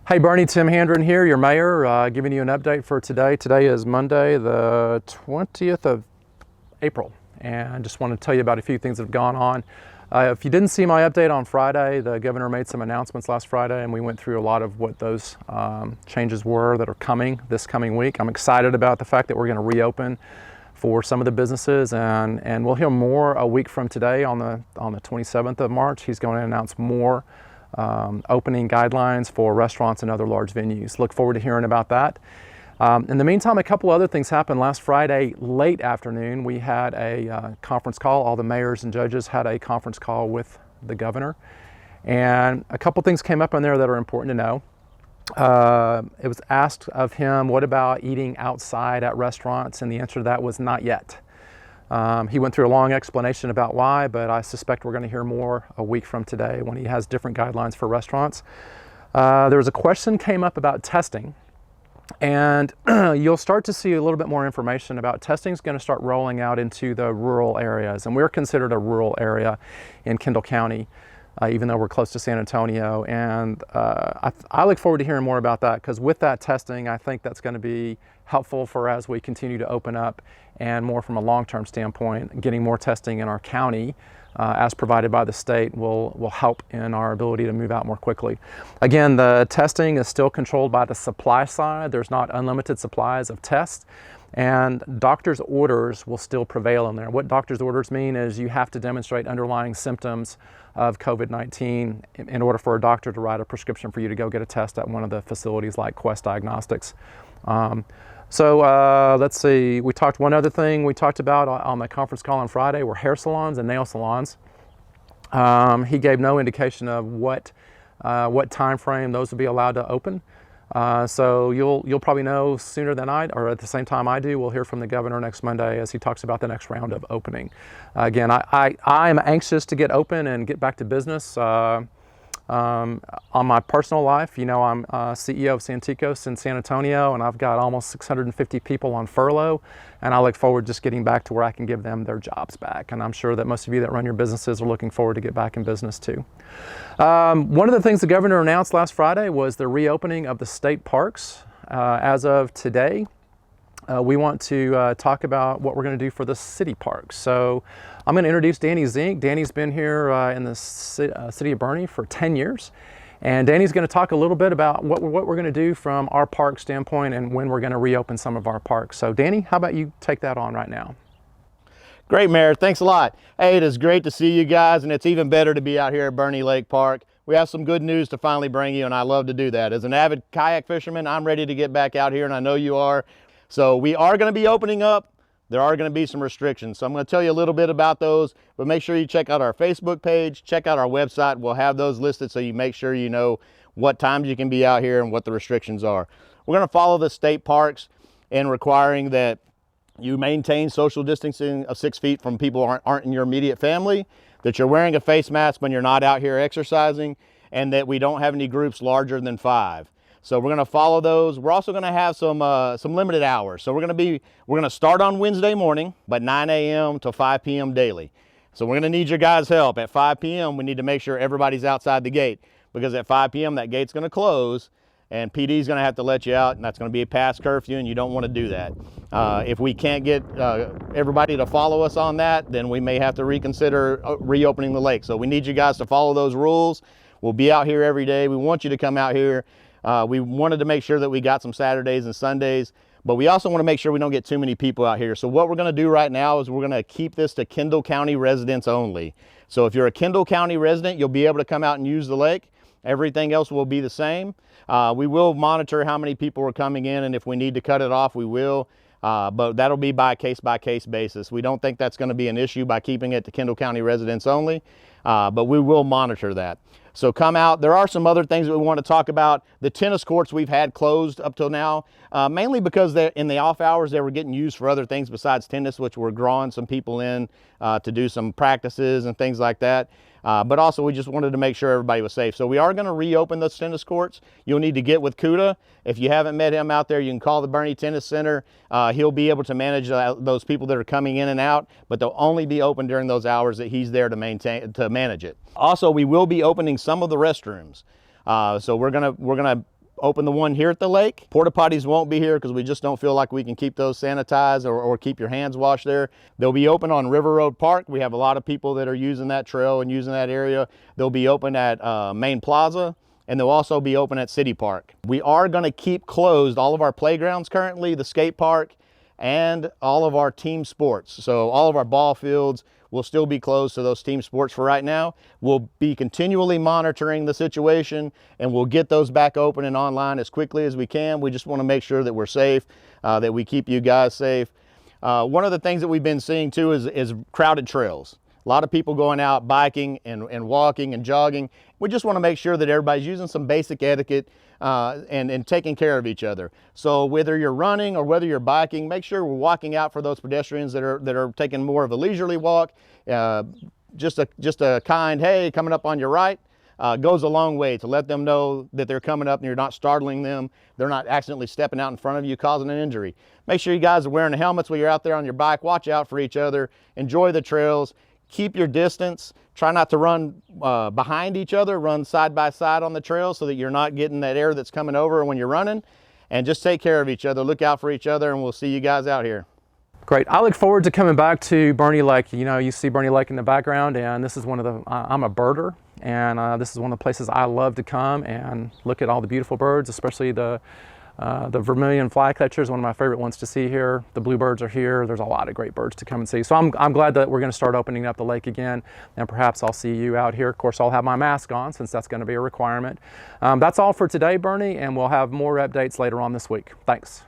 Hey Bernie, Tim Handren here, your mayor, giving you an update for today. Today is Monday, the 20th of April, and just want to tell you about a few things that have gone on. If you didn't see my update on Friday, the governor made some announcements last Friday, and we went through a lot of what those changes were that are coming this coming week. I'm excited about the fact that we're going to reopen for some of the businesses, and we'll hear more a week from today on the 27th of March. He's going to announce more opening guidelines for restaurants and other large venues. Look forward to hearing about that. In the meantime, a couple other things happened. Last Friday, late afternoon, we had a conference call. All the mayors and judges had a conference call with the governor. And a couple things came up in there that are important to know. It was asked of him, what about eating outside at restaurants? And the answer to that was not yet. He went through a long explanation about why, but I suspect we're going to hear more a week from today when he has different guidelines for restaurants. There was a question came up about testing, and you'll start to see a little bit more information about testing is going to start rolling out into the rural areas, and we're considered a rural area in Kendall County, even though we're close to San Antonio. And I look forward to hearing more about that, because with that testing, I think that's going to be helpful for as we continue to open up, and more from a long-term standpoint, getting more testing in our county as provided by the state will help in our ability to move out more quickly. Again, the testing is still controlled by the supply side. There's not unlimited supplies of tests, and doctor's orders will still prevail in there. What doctor's orders mean is you have to demonstrate underlying symptoms of COVID-19 in order for a doctor to write a prescription for you to go get a test at one of the facilities like Quest Diagnostics. Let's see, we talked one other thing we talked about on the conference call on Friday were hair salons and nail salons. He gave no indication of what time frame those would be allowed to open. So you'll probably know sooner than or at the same time I do. We'll hear from the governor next Monday as he talks about the next round of opening. Again, I am anxious to get open and get back to business. On my personal life, you know, I'm CEO of Santikos in San Antonio, and I've got almost 650 people on furlough, and I look forward to just getting back to where I can give them their jobs back. And I'm sure that most of you that run your businesses are looking forward to get back in business too. One of the things the governor announced last Friday was the reopening of the state parks. As of today, we want to talk about what we're going to do for the city parks. So I'm going to introduce Danny Zink. Danny's been here in the city of Boerne for 10 years. And Danny's going to talk a little bit about what we're going to do from our park standpoint and when we're going to reopen some of our parks. So Danny, how about you take that on right now? Great, Mayor. Thanks a lot. Hey, it is great to see you guys, and it's even better to be out here at Boerne Lake Park. We have some good news to finally bring you, and I love to do that. As an avid kayak fisherman, I'm ready to get back out here, and I know you are. So we are going to be opening up. There are going to be some restrictions. So I'm going to tell you a little bit about those, but make sure you check out our Facebook page, check out our website. We'll have those listed so you make sure you know what times you can be out here and what the restrictions are. We're going to follow the state parks in requiring that you maintain social distancing of 6 feet from people who aren't in your immediate family, that you're wearing a face mask when you're not out here exercising, and that we don't have any groups larger than 5. So we're going to follow those. We're also going to have some limited hours. So we're going to start on Wednesday morning, but 9 a.m. to 5 p.m. daily. So we're going to need your guys' help. At 5 p.m. we need to make sure everybody's outside the gate, because at 5 p.m. that gate's going to close, and PD's going to have to let you out, and that's going to be a past curfew, and you don't want to do that. If we can't get everybody to follow us on that, then we may have to reconsider reopening the lake. So we need you guys to follow those rules. We'll be out here every day. We want you to come out here. We wanted to make sure that we got some Saturdays and Sundays, but we also want to make sure we don't get too many people out here. So what we're going to do right now is we're going to keep this to Kendall County residents only. So if you're a Kendall County resident, you'll be able to come out and use the lake. Everything else will be the same. We will monitor how many people are coming in, and if we need to cut it off, we will. But that'll be by case-by-case basis. We don't think that's going to be an issue by keeping it to Kendall County residents only, but we will monitor that. So come out. There are some other things that we want to talk about. The tennis courts we've had closed up till now, mainly because in the off hours they were getting used for other things besides tennis, which we're drawing some people in to do some practices and things like that. But also we just wanted to make sure everybody was safe. So we are going to reopen those tennis courts. You'll need to get with Kuda. If you haven't met him out there, you can call the Boerne Tennis Center. He'll be able to manage those people that are coming in and out, but they'll only be open during those hours that he's there to manage it. Also, we will be opening some of the restrooms. So we're gonna open the one here at the lake. Porta potties won't be here because we just don't feel like we can keep those sanitized or keep your hands washed there. They'll be open on River Road Park. We have a lot of people that are using that trail and using that area. They'll be open at Main Plaza, and they'll also be open at City Park. We are going to keep closed all of our playgrounds currently, the skate park, and all of our team sports. So all of our ball fields will still be closed to those team sports for right now. We'll be continually monitoring the situation, and we'll get those back open and online as quickly as we can. We just want to make sure that we're safe, that we keep you guys safe. One of the things that we've been seeing too is crowded trails. A lot of people going out biking and walking and jogging. We just want to make sure that everybody's using some basic etiquette and taking care of each other. So whether you're running or whether you're biking, make sure we're walking out for those pedestrians that are taking more of a leisurely walk. Just a kind, hey, coming up on your right, goes a long way to let them know that they're coming up and you're not startling them. They're not accidentally stepping out in front of you, causing an injury. Make sure you guys are wearing the helmets while you're out there on your bike. Watch out for each other. Enjoy the trails. Keep your distance. Try not to run behind each other. Run side by side on the trail so that you're not getting that air that's coming over when you're running. And just take care of each other. Look out for each other, and we'll see you guys out here. Great. I look forward to coming back to Boerne Lake. You know, you see Boerne Lake in the background, and this is one of the, I'm a birder, and this is one of the places I love to come and look at all the beautiful birds, especially the vermilion flycatchers, one of my favorite ones to see here. The bluebirds are here. There's a lot of great birds to come and see. So I'm glad that we're going to start opening up the lake again, and perhaps I'll see you out here. Of course, I'll have my mask on since that's going to be a requirement. That's all for today, Boerne, and we'll have more updates later on this week. Thanks.